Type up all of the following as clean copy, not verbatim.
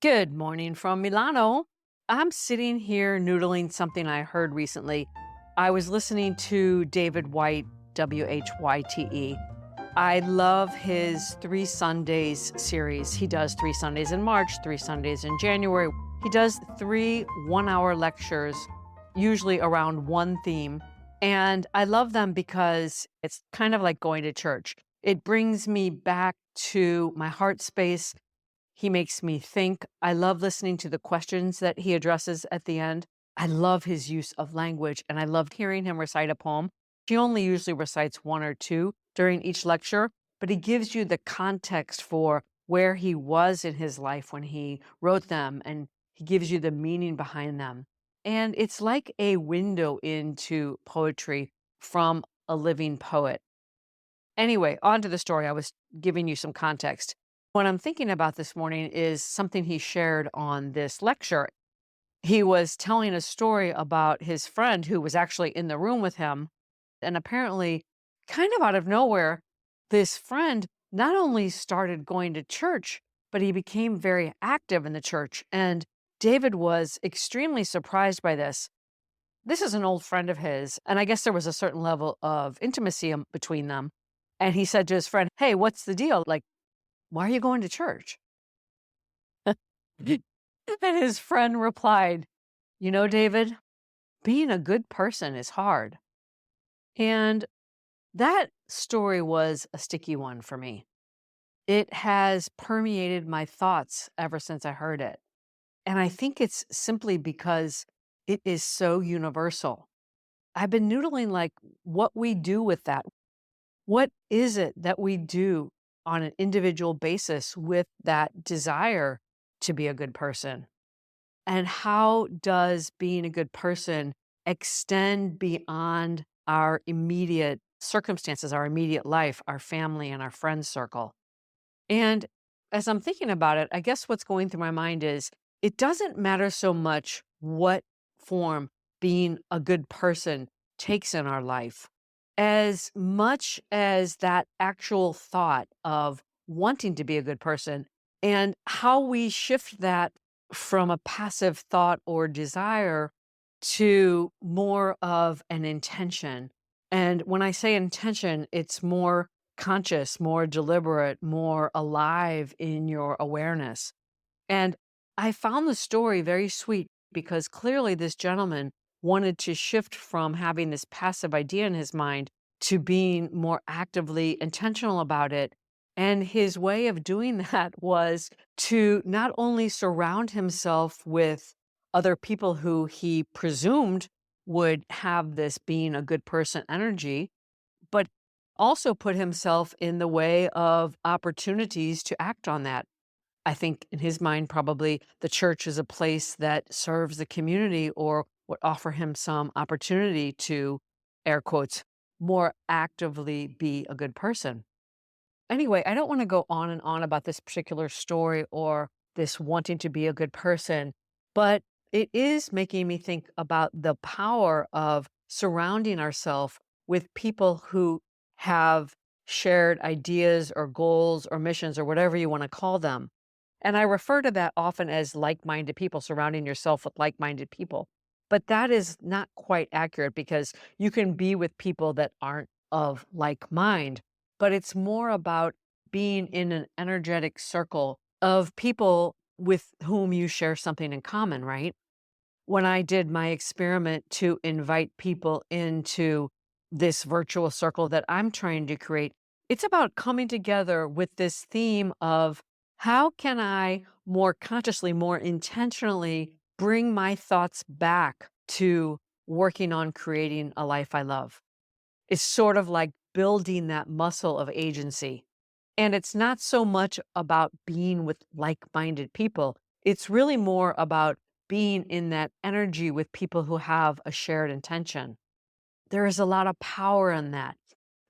Good morning from Milano. I'm sitting here noodling something I heard recently. I was listening to David White, Whyte. I love his Three Sundays series. He does 3 Sundays in March, 3 Sundays in January. He does 3 1-hour lectures, usually around one theme. And I love them because it's kind of like going to church. It brings me back to my heart space. He makes me think. I love listening to the questions that he addresses at the end. I love his use of language, and I loved hearing him recite a poem. He only usually recites one or two during each lecture, but he gives you the context for where he was in his life when he wrote them, and he gives you the meaning behind them. And it's like a window into poetry from a living poet. Anyway, on to the story. I was giving you some context. What I'm thinking about this morning is something he shared on this lecture. He was telling a story about his friend who was actually in the room with him. And apparently, kind of out of nowhere, this friend not only started going to church, but he became very active in the church. And David was extremely surprised by this. This is an old friend of his, and I guess there was a certain level of intimacy between them. And he said to his friend, "Hey, what's the deal? Like, why are you going to church?" And his friend replied, "You know, David, being a good person is hard." And that story was a sticky one for me. It has permeated my thoughts ever since I heard it. And I think it's simply because it is so universal. I've been noodling like what we do with that. What is it that we do on an individual basis with that desire to be a good person? And how does being a good person extend beyond our immediate circumstances, our immediate life, our family, and our friend circle? And as I'm thinking about it, I guess what's going through my mind is it doesn't matter so much what form being a good person takes in our life, as much as that actual thought of wanting to be a good person and how we shift that from a passive thought or desire to more of an intention. And when I say intention, it's more conscious, more deliberate, more alive in your awareness. And I found the story very sweet because clearly this gentleman wanted to shift from having this passive idea in his mind to being more actively intentional about it. And his way of doing that was to not only surround himself with other people who he presumed would have this being a good person energy, but also put himself in the way of opportunities to act on that. I think in his mind, probably the church is a place that serves the community or would offer him some opportunity to, air quotes, more actively be a good person. Anyway, I don't want to go on and on about this particular story or this wanting to be a good person, but it is making me think about the power of surrounding ourselves with people who have shared ideas or goals or missions or whatever you want to call them. And I refer to that often as like minded people, surrounding yourself with like minded people. But that is not quite accurate because you can be with people that aren't of like mind, but it's more about being in an energetic circle of people with whom you share something in common, right? When I did my experiment to invite people into this virtual circle that I'm trying to create, it's about coming together with this theme of how can I more consciously, more intentionally bring my thoughts back to working on creating a life I love. It's sort of like building that muscle of agency. And it's not so much about being with like minded people, it's really more about being in that energy with people who have a shared intention. There is a lot of power in that.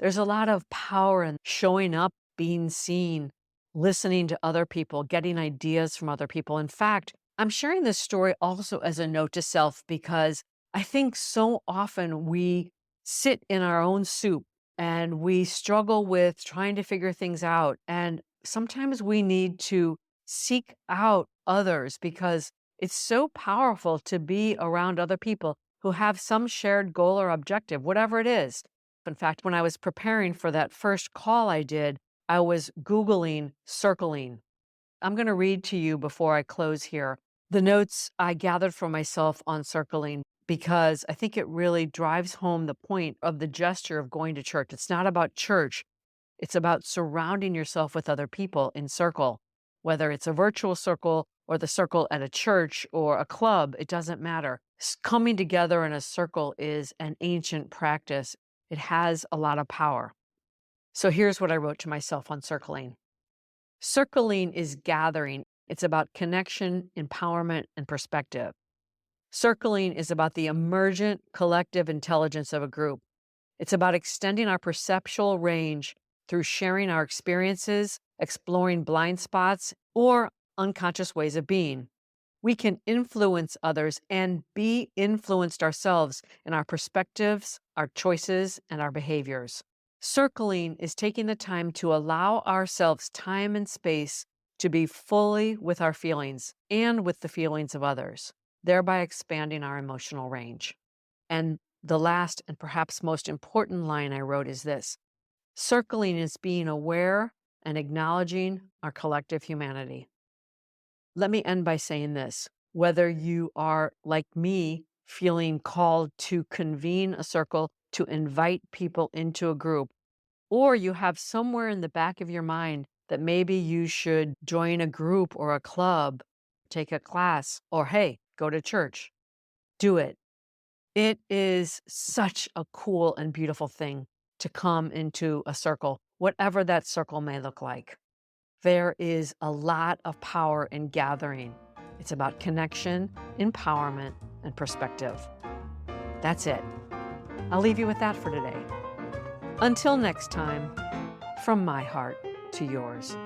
There's a lot of power in showing up, being seen, listening to other people, getting ideas from other people. In fact, I'm sharing this story also as a note to self because I think so often we sit in our own soup and we struggle with trying to figure things out. And sometimes we need to seek out others because it's so powerful to be around other people who have some shared goal or objective, whatever it is. In fact, when I was preparing for that first call I did, I was Googling circling. I'm going to read to you before I close here the notes I gathered for myself on circling because I think it really drives home the point of the gesture of going to church. It's not about church, it's about surrounding yourself with other people in circle, whether it's a virtual circle or the circle at a church or a club, it doesn't matter. Coming together in a circle is an ancient practice. It has a lot of power. So here's what I wrote to myself on circling. Circling is gathering. It's about connection, empowerment, and perspective. Circling is about the emergent collective intelligence of a group. It's about extending our perceptual range through sharing our experiences, exploring blind spots, or unconscious ways of being. We can influence others and be influenced ourselves in our perspectives, our choices, and our behaviors. Circling is taking the time to allow ourselves time and space to be fully with our feelings and with the feelings of others, thereby expanding our emotional range. And the last and perhaps most important line I wrote is this: circling is being aware and acknowledging our collective humanity. Let me end by saying this. Whether you are like me, feeling called to convene a circle, to invite people into a group, or you have somewhere in the back of your mind that maybe you should join a group or a club, take a class, or hey, go to church, do it. It is such a cool and beautiful thing to come into a circle, whatever that circle may look like. There is a lot of power in gathering. It's about connection, empowerment, and perspective. That's it. I'll leave you with that for today. Until next time, from my heart to yours.